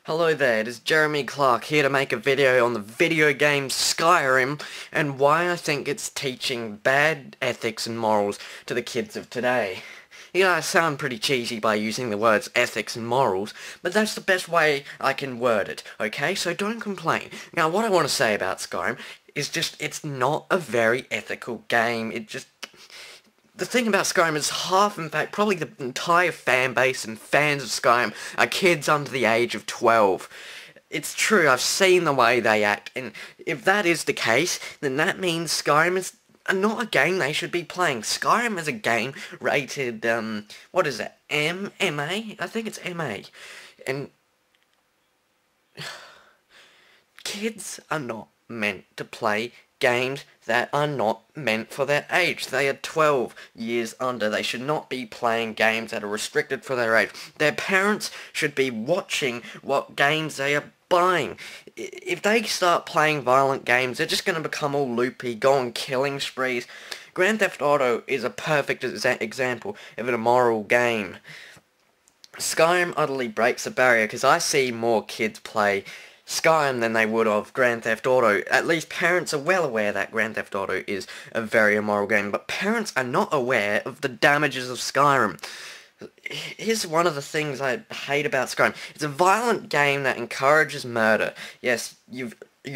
Hello there, it is Jeremy Clark here to make a video on the video game Skyrim and why I think it's teaching bad ethics and morals to the kids of today. Yeah, I sound pretty cheesy by using the words ethics and morals, but that's the best way I can word it, okay? So don't complain. Now, what I want to say about Skyrim is just, it's not a very ethical game. The thing about Skyrim is half, in fact, probably the entire fan base and fans of Skyrim are kids under the age of 12. It's true, I've seen the way they act, and if that is the case, then that means Skyrim is not a game they should be playing. Skyrim is a game rated, what is it, MA? I think it's MA. And kids are not meant to play games that are not meant for their age. They are 12 years under. They should not be playing games that are restricted for their age. Their parents should be watching what games they are buying. If they start playing violent games, they're just going to become all loopy, go on killing sprees. Grand Theft Auto is a perfect example of an immoral game. Skyrim utterly breaks the barrier because I see more kids play Skyrim than they would of Grand Theft Auto. At least parents are well aware that Grand Theft Auto is a very immoral game, but parents are not aware of the damages of Skyrim. Here's one of the things I hate about Skyrim. It's a violent game that encourages murder. Yes, you're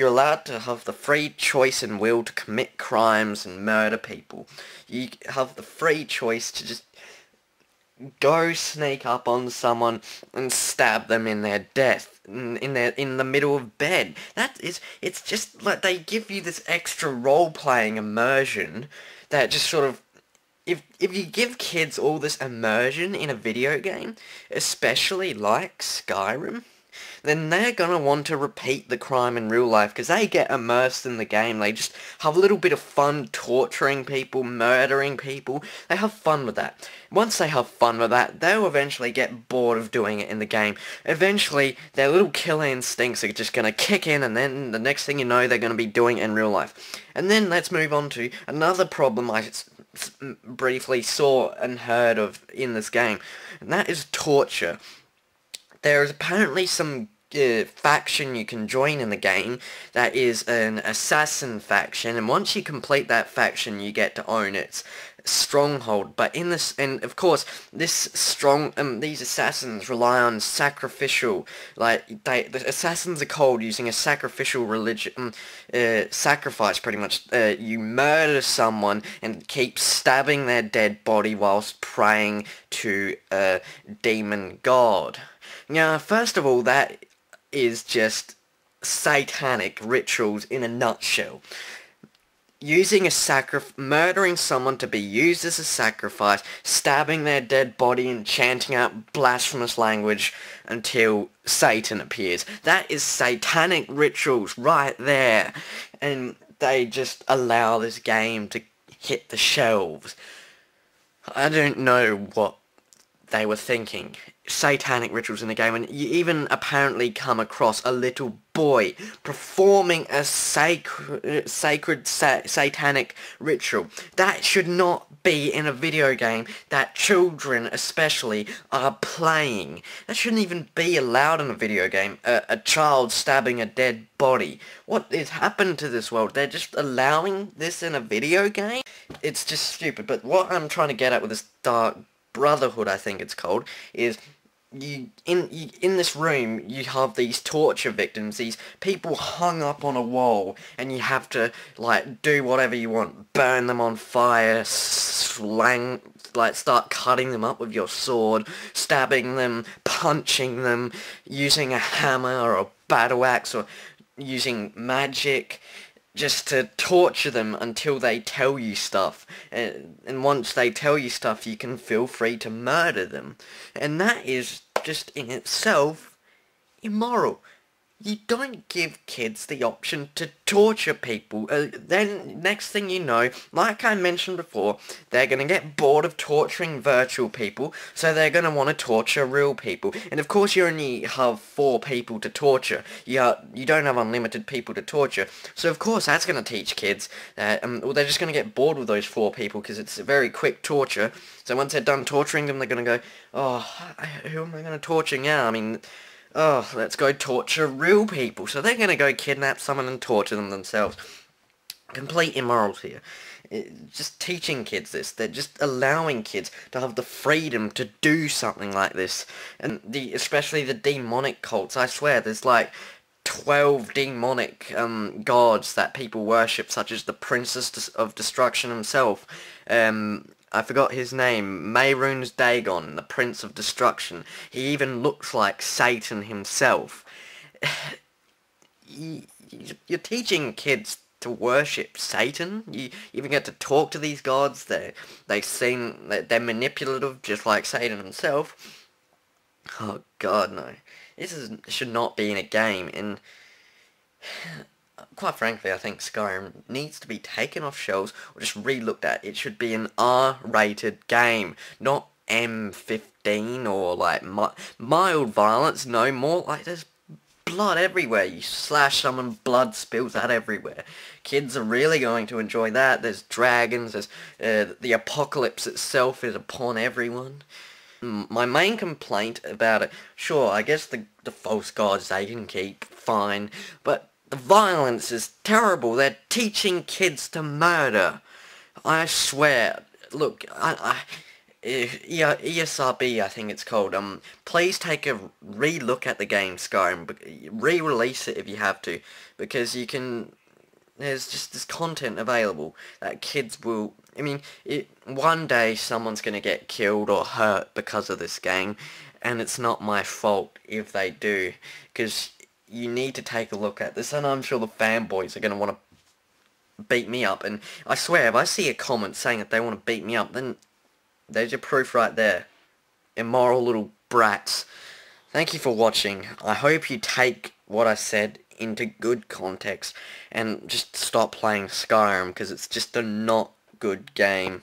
allowed to have the free choice and will to commit crimes and murder people. You have the free choice to just go sneak up on someone and stab them in their death, in the middle of bed. It's just like they give you this extra role-playing immersion that just sort of, if you give kids all this immersion in a video game, especially like Skyrim, then they're gonna want to repeat the crime in real life because they get immersed in the game. They just have a little bit of fun torturing people, murdering people. They have fun with that. Once they have fun with that, they'll eventually get bored of doing it in the game. Eventually, their little killer instincts are just gonna kick in, and then the next thing you know, they're gonna be doing it in real life. And then let's move on to another problem I briefly saw and heard of in this game, and that is torture. There is apparently some faction you can join in the game that is an assassin faction, and once you complete that faction you get to own its stronghold. But in this, and of course these assassins rely on sacrificial, the assassins are called using a sacrificial religion, sacrifice pretty much. You murder someone and keep stabbing their dead body whilst praying to a demon god. Now, first of all, that is just satanic rituals in a nutshell. Murdering someone to be used as a sacrifice, stabbing their dead body and chanting out blasphemous language until Satan appears. That is satanic rituals right there. And they just allow this game to hit the shelves. I don't know what they were thinking. Satanic rituals in the game, and you even apparently come across a little boy performing a sacred satanic ritual. That should not be in a video game that children especially are playing. That shouldn't even be allowed in a video game, a child stabbing a dead body. What has happened to this world? They're just allowing this in a video game? It's just stupid. But what I'm trying to get at with this Dark Brotherhood, I think it's called, is in this room you have these torture victims, these people hung up on a wall, and you have to do whatever you want, burn them on fire, start cutting them up with your sword, stabbing them, punching them, using a hammer or a battle axe, or using magic, just to torture them until they tell you stuff. And once they tell you stuff, you can feel free to murder them. And that is just in itself immoral. You don't give kids the option to torture people. Then, next thing you know, like I mentioned before, they're going to get bored of torturing virtual people, so they're going to want to torture real people. And of course you only have 4 people to torture. You don't have unlimited people to torture. So of course that's going to teach kids that, well, they're just going to get bored with those 4 people because it's a very quick torture. So once they're done torturing them, they're going to go, oh, who am I going to torture now? I mean, Oh, let's go torture real people. So they're gonna go kidnap someone and torture them themselves. Complete immorals here. Just teaching kids this. They're just allowing kids to have the freedom to do something like this. And especially the demonic cults. I swear, there's like 12 demonic gods that people worship, such as the Princess of Destruction himself. I forgot his name. Mehrunes Dagon, the Prince of Destruction. He even looks like Satan himself. You're teaching kids to worship Satan. You even get to talk to these gods. They seem they're manipulative, just like Satan himself. Oh God, no! Should not be in a game. And quite frankly, I think Skyrim needs to be taken off shelves or just re-looked at. It should be an R-rated game, not M15 or like mild violence. No more like there's blood everywhere. You slash someone, blood spills out everywhere. Kids are really going to enjoy that. There's dragons, there's the apocalypse itself is upon everyone. My main complaint about it, sure, I guess the false gods they can keep, fine, but the violence is terrible. They're teaching kids to murder. I swear, look, ESRB, I think it's called. Please take a re-look at the game Skyrim. Re-release it if you have to, because you can. There's just this content available that kids will. I mean, one day someone's gonna get killed or hurt because of this game, and it's not my fault if they do, because you need to take a look at this, and I'm sure the fanboys are gonna want to beat me up. And I swear, if I see a comment saying that they want to beat me up, then there's your proof right there. Immoral little brats. Thank you for watching. I hope you take what I said into good context and just stop playing Skyrim, because it's just a not good game.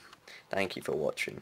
Thank you for watching.